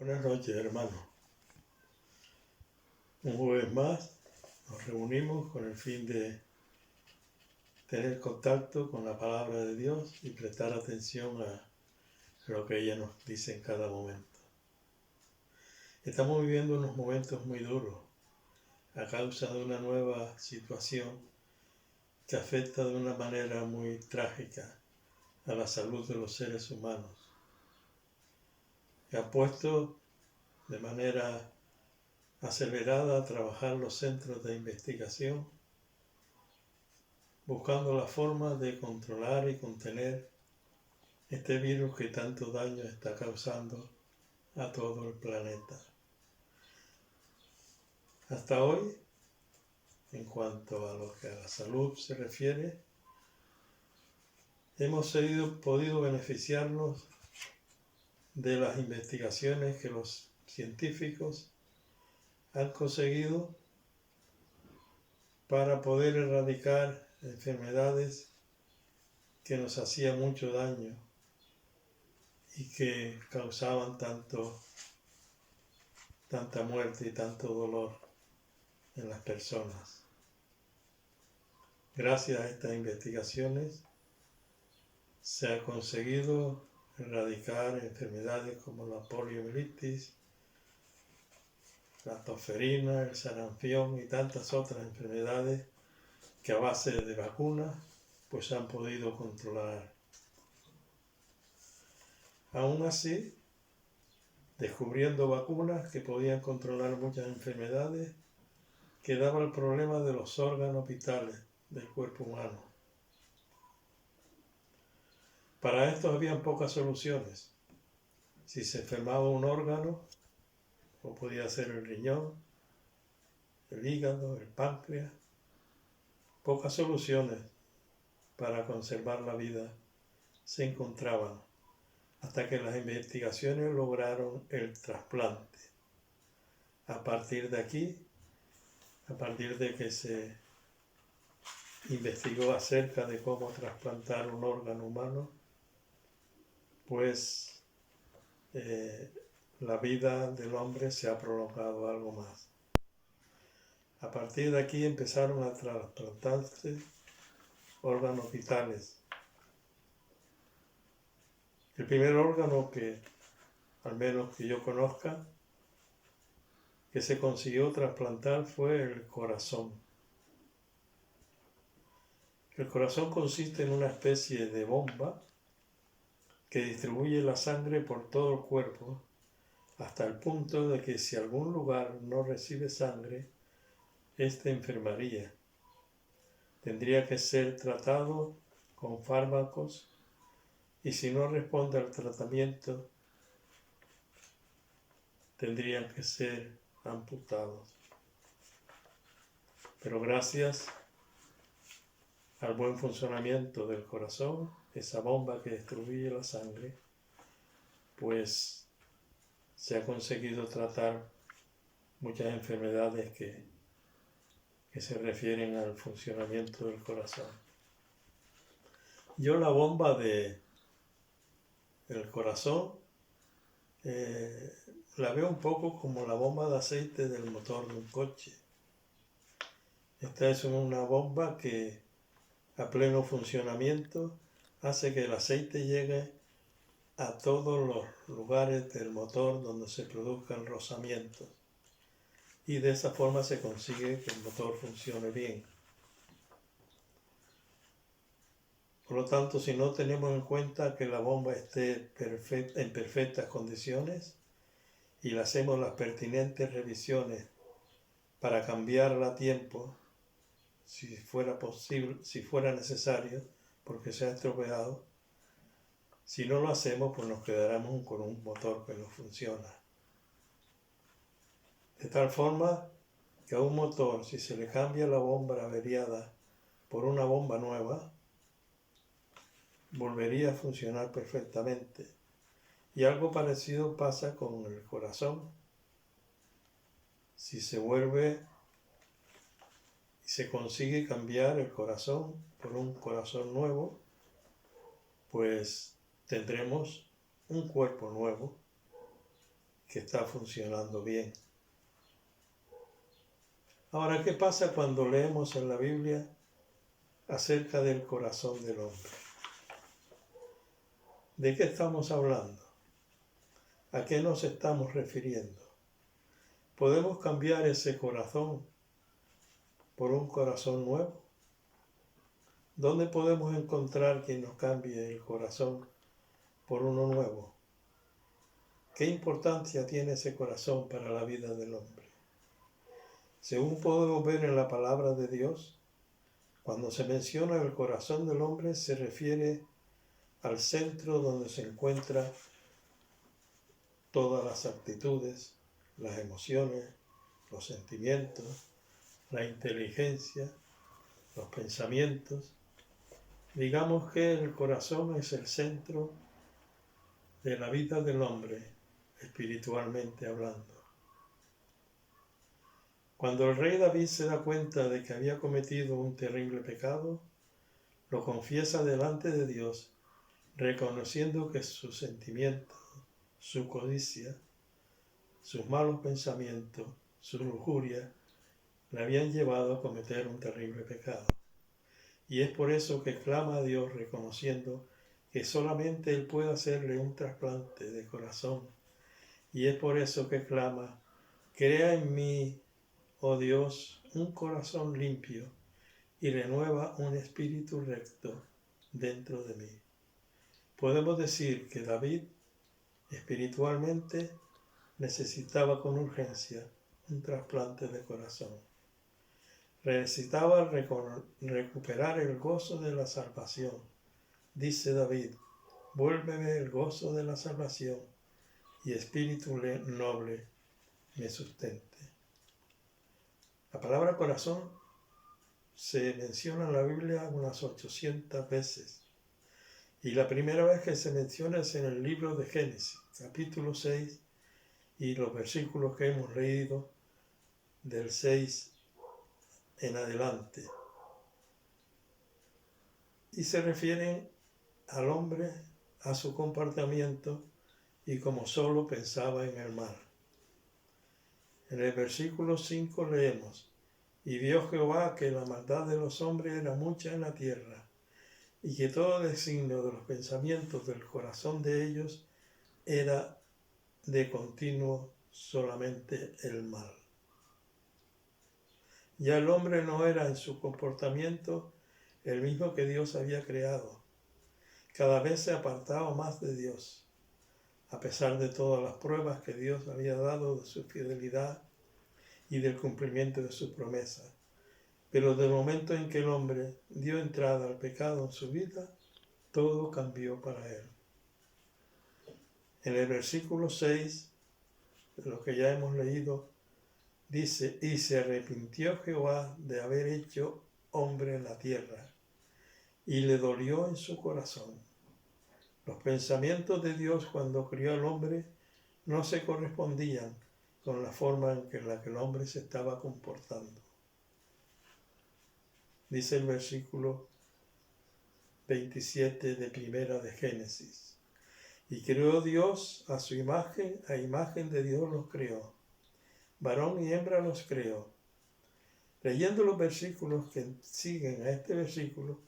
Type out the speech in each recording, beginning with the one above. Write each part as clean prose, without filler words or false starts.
Buenas noches, hermano. Un jueves más nos reunimos con el fin de tener contacto con la palabra de Dios y prestar atención a lo que ella nos dice en cada momento. Estamos viviendo unos momentos muy duros a causa de una nueva situación que afecta de una manera muy trágica a la salud de los seres humanos. Que ha puesto de manera acelerada a trabajar los centros de investigación, buscando la forma de controlar y contener este virus que tanto daño está causando a todo el planeta. Hasta hoy, en cuanto a lo que a la salud se refiere, hemos podido beneficiarnos de las investigaciones que los científicos han conseguido para poder erradicar enfermedades que nos hacían mucho daño y que causaban tanta muerte y tanto dolor en las personas. Gracias a estas investigaciones se ha conseguido erradicar enfermedades como la poliomielitis, la tosferina, el sarampión y tantas otras enfermedades que a base de vacunas pues han podido controlar. Aún así, descubriendo vacunas que podían controlar muchas enfermedades, quedaba el problema de los órganos vitales del cuerpo humano. Para esto habían pocas soluciones. Si se enfermaba un órgano, o podía ser el riñón, el hígado, el páncreas, pocas soluciones para conservar la vida se encontraban, hasta que las investigaciones lograron el trasplante. A partir de aquí, a partir de que se investigó acerca de cómo trasplantar un órgano humano, pues la vida del hombre se ha prolongado algo más. A partir de aquí empezaron a trasplantarse órganos vitales. El primer órgano que, al menos que yo conozca, que se consiguió trasplantar fue el corazón. El corazón consiste en una especie de bomba que distribuye la sangre por todo el cuerpo hasta el punto de que si algún lugar no recibe sangre, éste enfermaría. Tendría que ser tratado con fármacos y si no responde al tratamiento, tendrían que ser amputados. Pero gracias al buen funcionamiento del corazón, esa bomba que distribuye la sangre, pues se ha conseguido tratar muchas enfermedades que se refieren al funcionamiento del corazón. Yo la bomba del corazón la veo un poco como la bomba de aceite del motor de un coche. Esta es una bomba que a pleno funcionamiento hace que el aceite llegue a todos los lugares del motor donde se produzcan rozamientos y de esa forma se consigue que el motor funcione bien. Por lo tanto, si no tenemos en cuenta que la bomba esté en perfectas condiciones y le hacemos las pertinentes revisiones para cambiarla a tiempo, si fuera posible, si fuera necesario, porque se ha estropeado, si no lo hacemos, pues nos quedaremos con un motor que no funciona. De tal forma que a un motor, si se le cambia la bomba averiada por una bomba nueva, volvería a funcionar perfectamente. Y algo parecido pasa con el corazón. Si se vuelve y se consigue cambiar el corazón por un corazón nuevo, pues tendremos un cuerpo nuevo que está funcionando bien. Ahora, ¿qué pasa cuando leemos en la Biblia acerca del corazón del hombre? ¿De qué estamos hablando? ¿A qué nos estamos refiriendo? ¿Podemos cambiar ese corazón por un corazón nuevo? ¿Dónde podemos encontrar quien nos cambie el corazón por uno nuevo? ¿Qué importancia tiene ese corazón para la vida del hombre? Según podemos ver en la palabra de Dios, cuando se menciona el corazón del hombre se refiere al centro donde se encuentran todas las actitudes, las emociones, los sentimientos, la inteligencia, los pensamientos. Digamos que el corazón es el centro de la vida del hombre, espiritualmente hablando. Cuando el rey David se da cuenta de que había cometido un terrible pecado, lo confiesa delante de Dios, reconociendo que sus sentimientos, su codicia, sus malos pensamientos, su lujuria, le habían llevado a cometer un terrible pecado. Y es por eso que clama a Dios reconociendo que solamente Él puede hacerle un trasplante de corazón. Y es por eso que clama, crea en mí, oh Dios, un corazón limpio y renueva un espíritu recto dentro de mí. Podemos decir que David espiritualmente necesitaba con urgencia un trasplante de corazón. Necesitaba recuperar el gozo de la salvación. Dice David, vuélveme el gozo de la salvación y espíritu noble me sustente. La palabra corazón se menciona en la Biblia unas 800 veces. Y la primera vez que se menciona es en el libro de Génesis, capítulo 6, y los versículos que hemos leído del 6 en adelante. Y se refieren al hombre, a su comportamiento y como solo pensaba en el mal. En el versículo 5 leemos, y vio Jehová que la maldad de los hombres era mucha en la tierra, y que todo designio de los pensamientos del corazón de ellos era de continuo solamente el mal. Ya el hombre no era en su comportamiento el mismo que Dios había creado. Cada vez se apartaba más de Dios, a pesar de todas las pruebas que Dios había dado de su fidelidad y del cumplimiento de sus promesas. Pero del momento en que el hombre dio entrada al pecado en su vida, todo cambió para él. En el versículo 6, de lo que ya hemos leído, dice, y se arrepintió Jehová de haber hecho hombre en la tierra, y le dolió en su corazón. Los pensamientos de Dios cuando crió al hombre no se correspondían con la forma en la que el hombre se estaba comportando. Dice el versículo 27 de Primera de Génesis. Y creó Dios a su imagen, a imagen de Dios los creó. Varón y hembra los creó. Leyendo los versículos que siguen a este versículo,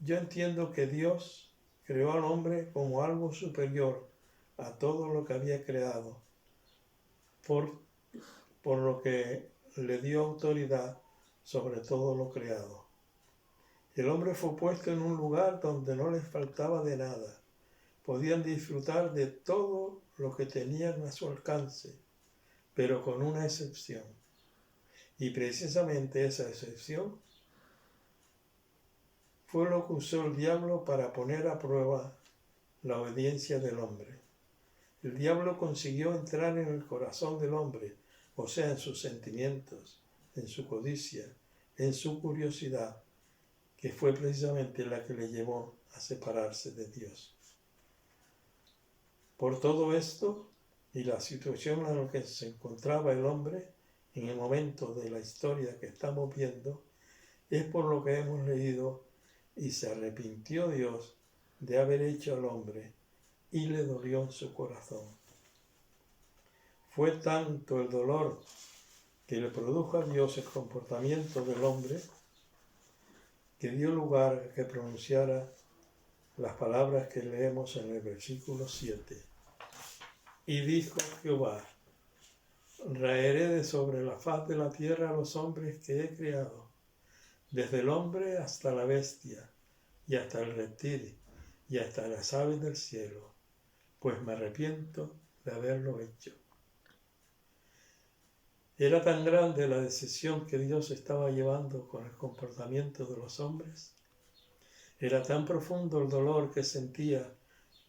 yo entiendo que Dios creó al hombre como algo superior a todo lo que había creado, por lo que le dio autoridad sobre todo lo creado. El hombre fue puesto en un lugar donde no les faltaba de nada. Podían disfrutar de todo lo que tenían a su alcance, pero con una excepción. Y precisamente esa excepción fue lo que usó el diablo para poner a prueba la obediencia del hombre. El diablo consiguió entrar en el corazón del hombre, o sea, en sus sentimientos, en su codicia, en su curiosidad, que fue precisamente la que le llevó a separarse de Dios. Por todo esto y la situación en la que se encontraba el hombre en el momento de la historia que estamos viendo, es por lo que hemos leído, y se arrepintió Dios de haber hecho al hombre y le dolió en su corazón. Fue tanto el dolor que le produjo a Dios el comportamiento del hombre, que dio lugar a que pronunciara las palabras que leemos en el versículo 7. Y dijo Jehová: raeré de sobre la faz de la tierra a los hombres que he creado, desde el hombre hasta la bestia, y hasta el reptil, y hasta las aves del cielo, pues me arrepiento de haberlo hecho. Era tan grande la decisión que Dios estaba llevando con el comportamiento de los hombres, era tan profundo el dolor que sentía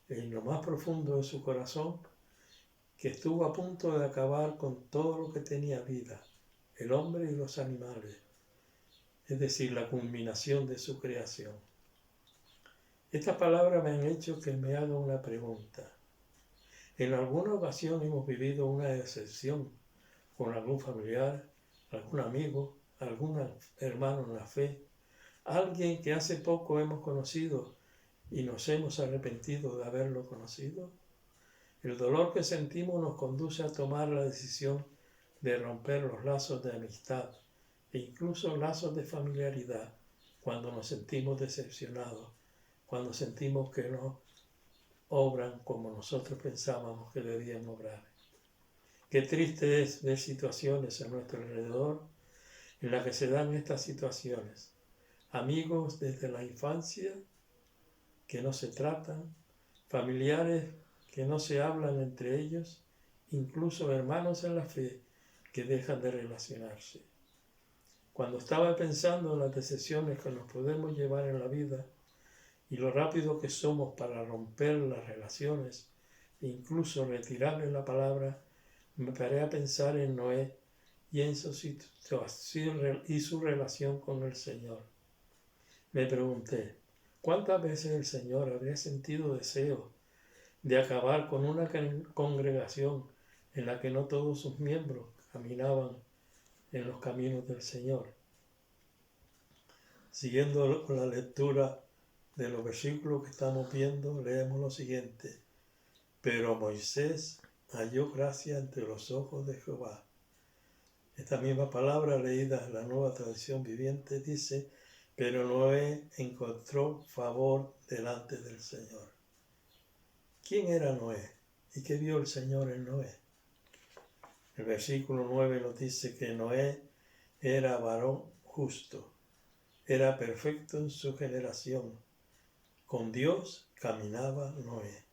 en lo más profundo de su corazón, que estuvo a punto de acabar con todo lo que tenía vida, el hombre y los animales, es decir, la culminación de su creación. Estas palabras me han hecho que me haga una pregunta. En alguna ocasión hemos vivido una decepción con algún familiar, algún amigo, algún hermano en la fe, alguien que hace poco hemos conocido y nos hemos arrepentido de haberlo conocido. El dolor que sentimos nos conduce a tomar la decisión de romper los lazos de amistad e incluso lazos de familiaridad cuando nos sentimos decepcionados, cuando sentimos que no obran como nosotros pensábamos que debían obrar. Qué triste es ver situaciones a nuestro alrededor en las que se dan estas situaciones. Amigos desde la infancia que no se tratan, familiares que no se hablan entre ellos, incluso hermanos en la fe que dejan de relacionarse. Cuando estaba pensando en las decepciones que nos podemos llevar en la vida y lo rápido que somos para romper las relaciones e incluso retirarle la palabra, me paré a pensar en Noé y en su situación y su relación con el Señor. Me pregunté, ¿cuántas veces el Señor habría sentido deseo de acabar con una congregación en la que no todos sus miembros caminaban en los caminos del Señor? Siguiendo la lectura de los versículos que estamos viendo, leemos lo siguiente. Pero Moisés halló gracia entre los ojos de Jehová. Esta misma palabra leída en la Nueva Traducción Viviente dice, pero Noé encontró favor delante del Señor. ¿Quién era Noé? ¿Y qué vio el Señor en Noé? El versículo 9 nos dice que Noé era varón justo, era perfecto en su generación. Con Dios caminaba Noé.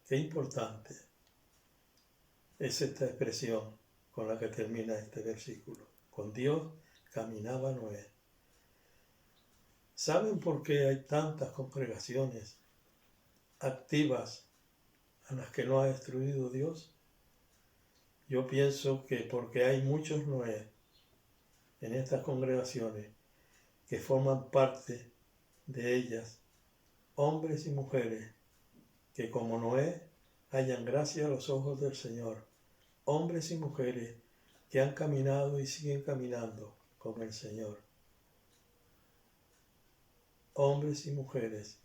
Qué importante es esta expresión con la que termina este versículo. Con Dios caminaba Noé. ¿Saben por qué hay tantas congregaciones activas a las que no ha destruido Dios? Yo pienso que porque hay muchos Noé en estas congregaciones que forman parte de ellas, hombres y mujeres que como Noé hallan gracia a los ojos del Señor, hombres y mujeres que han caminado y siguen caminando con el Señor. Hombres y mujeres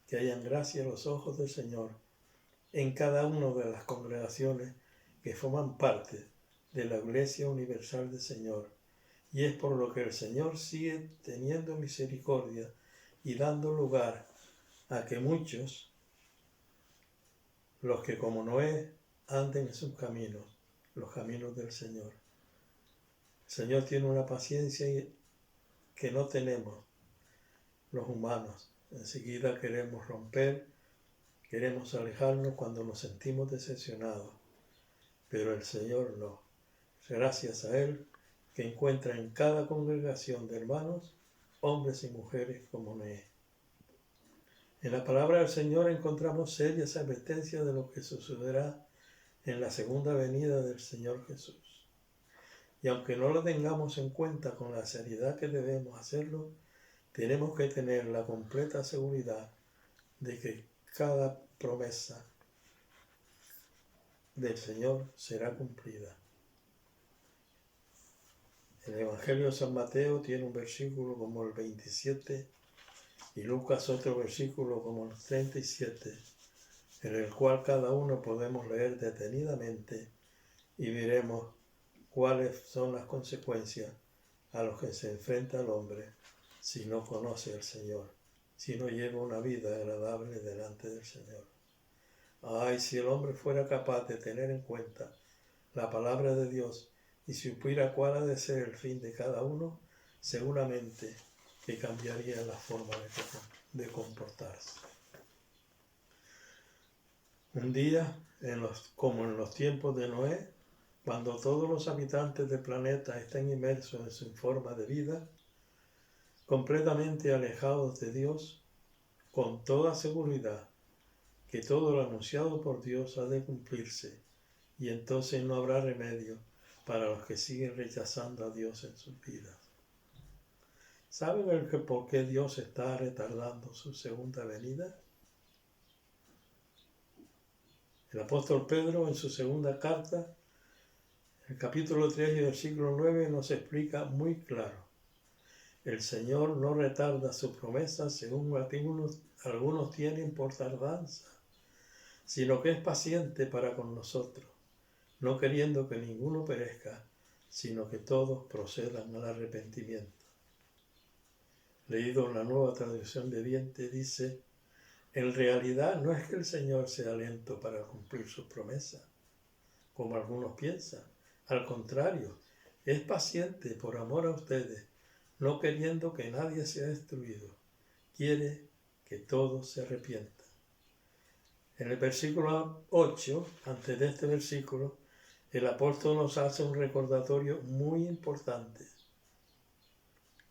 que hallan gracia a los ojos del Señor en cada una de las congregaciones que forman parte de la Iglesia Universal del Señor. Y es por lo que el Señor sigue teniendo misericordia y dando lugar a que muchos, los que como Noé, anden en sus caminos, los caminos del Señor. El Señor tiene una paciencia que no tenemos los humanos. Enseguida queremos romper, queremos alejarnos cuando nos sentimos decepcionados, pero el Señor no. Gracias a Él que encuentra en cada congregación de hermanos, hombres y mujeres como Noé. En la palabra del Señor encontramos serias advertencias de lo que sucederá en la segunda venida del Señor Jesús. Y aunque no lo tengamos en cuenta con la seriedad que debemos hacerlo, tenemos que tener la completa seguridad de que cada promesa del Señor será cumplida. El Evangelio de San Mateo tiene un versículo como el 27 y Lucas otro versículo como el 37, en el cual cada uno podemos leer detenidamente y veremos cuáles son las consecuencias a las que se enfrenta el hombre si no conoce al Señor, si no lleva una vida agradable delante del Señor. Ay, si el hombre fuera capaz de tener en cuenta la palabra de Dios y supiera cuál ha de ser el fin de cada uno, seguramente que cambiaría la forma de comportarse. Un día, como en los tiempos de Noé, cuando todos los habitantes del planeta estén inmersos en su forma de vida, completamente alejados de Dios, con toda seguridad que todo lo anunciado por Dios ha de cumplirse, y entonces no habrá remedio para los que siguen rechazando a Dios en sus vidas. ¿Saben por qué Dios está retardando su segunda venida? El apóstol Pedro, en su segunda carta, el capítulo 3 y versículo 9, nos explica muy claro: el Señor no retarda su promesa según algunos tienen por tardanza, sino que es paciente para con nosotros, no queriendo que ninguno perezca, sino que todos procedan al arrepentimiento. Leído en la Nueva Traducción Viviente, dice: en realidad no es que el Señor sea lento para cumplir sus promesas, como algunos piensan. Al contrario, es paciente por amor a ustedes, no queriendo que nadie sea destruido. Quiere que todos se arrepientan. En el versículo 8, antes de este versículo, el apóstol nos hace un recordatorio muy importante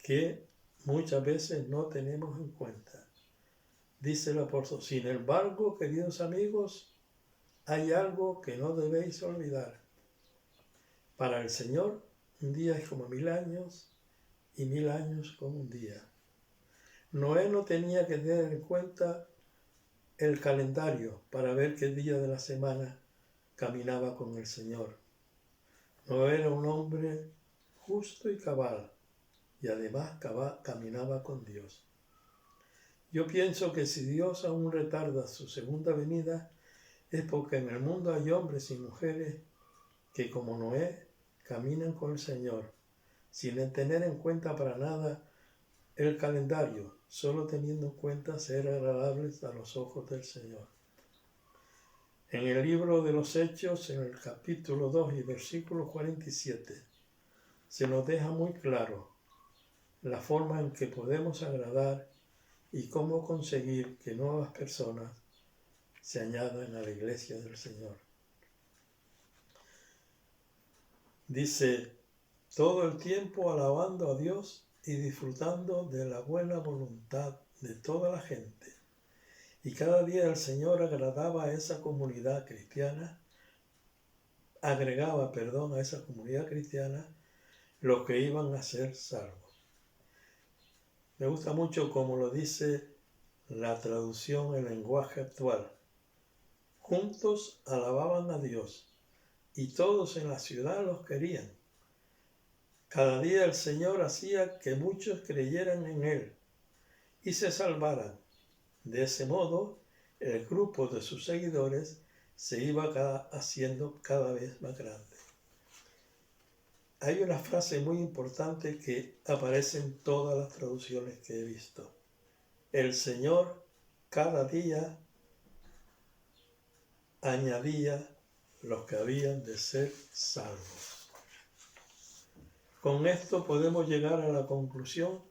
que muchas veces no tenemos en cuenta. Dice el apóstol: sin embargo, queridos amigos, hay algo que no debéis olvidar. Para el Señor, un día es como 1000 años y 1000 años como un día. Noé no tenía que tener en cuenta el calendario para ver qué día de la semana caminaba con el Señor. Noé era un hombre justo y cabal, y además caminaba con Dios. Yo pienso que si Dios aún retarda su segunda venida, es porque en el mundo hay hombres y mujeres que, como Noé, caminan con el Señor, sin tener en cuenta para nada el calendario, solo teniendo en cuenta ser agradables a los ojos del Señor. En el libro de los Hechos, en el capítulo 2 y versículo 47, se nos deja muy claro la forma en que podemos agradar y cómo conseguir que nuevas personas se añadan a la iglesia del Señor. Dice: todo el tiempo alabando a Dios y disfrutando de la buena voluntad de toda la gente. Y cada día el Señor agregaba a esa comunidad cristiana los que iban a ser salvos. Me gusta mucho como lo dice la traducción en lenguaje actual. Juntos alababan a Dios y todos en la ciudad los querían. Cada día el Señor hacía que muchos creyeran en Él y se salvaran. De ese modo, el grupo de sus seguidores se iba haciendo cada vez más grande. Hay una frase muy importante que aparece en todas las traducciones que he visto. El Señor cada día añadía los que habían de ser salvos. Con esto podemos llegar a la conclusión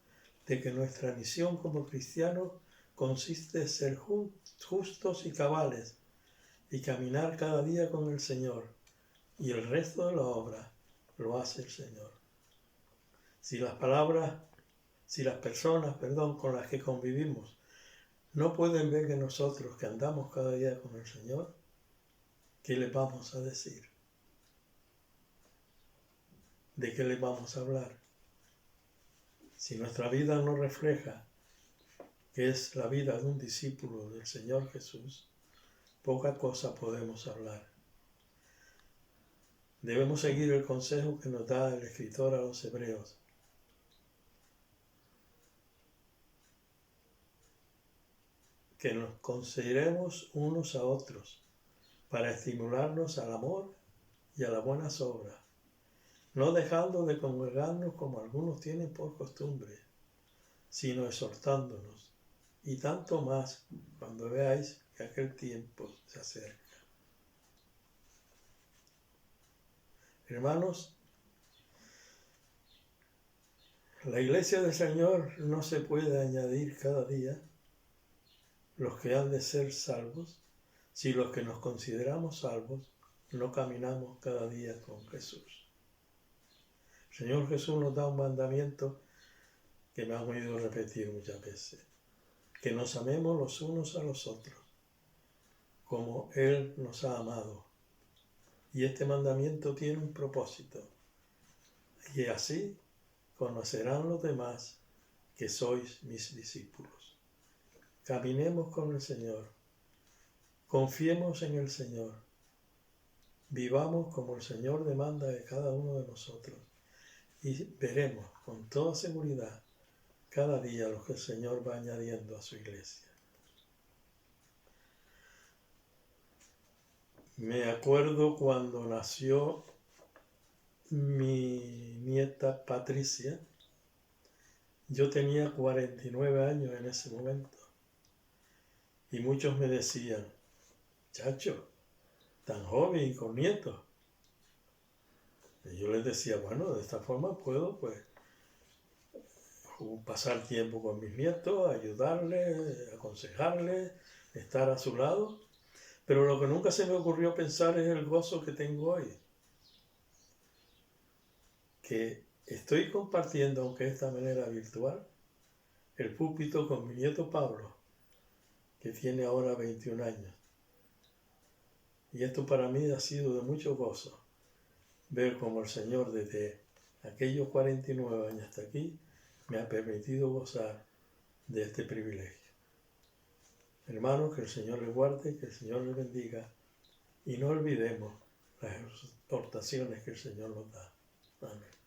de que nuestra misión como cristianos consiste en ser justos y cabales y caminar cada día con el Señor, y el resto de la obra lo hace el Señor. Si las personas con las que convivimos no pueden ver que nosotros que andamos cada día con el Señor, ¿qué les vamos a decir? ¿De qué les vamos a hablar? Si nuestra vida no refleja que es la vida de un discípulo del Señor Jesús, poca cosa podemos hablar. Debemos seguir el consejo que nos da el escritor a los Hebreos. que nos consideremos unos a otros para estimularnos al amor y a las buenas obras, no dejando de congregarnos como algunos tienen por costumbre, sino exhortándonos, y tanto más cuando veáis que aquel tiempo se acerca. Hermanos, la Iglesia del Señor no se puede añadir cada día los que han de ser salvos si los que nos consideramos salvos no caminamos cada día con Jesús. El Señor Jesús nos da un mandamiento que me han oído repetir muchas veces, que nos amemos los unos a los otros, como Él nos ha amado. Y este mandamiento tiene un propósito, y así conocerán los demás que sois mis discípulos. Caminemos con el Señor, confiemos en el Señor, vivamos como el Señor demanda de cada uno de nosotros, y veremos con toda seguridad cada día lo que el Señor va añadiendo a su iglesia. Me acuerdo cuando nació mi nieta Patricia. Yo tenía 49 años en ese momento. Y muchos me decían, chacho, tan joven y con nietos. Y yo les decía, bueno, de esta forma puedo pasar tiempo con mis nietos, ayudarles, aconsejarles, estar a su lado. Pero lo que nunca se me ocurrió pensar es el gozo que tengo hoy. Que estoy compartiendo, aunque de esta manera virtual, el púlpito con mi nieto Pablo, que tiene ahora 21 años. Y esto para mí ha sido de mucho gozo, ver cómo el Señor desde aquellos 49 años hasta aquí me ha permitido gozar de este privilegio. Hermanos, que el Señor les guarde, que el Señor les bendiga y no olvidemos las exhortaciones que el Señor nos da. Amén.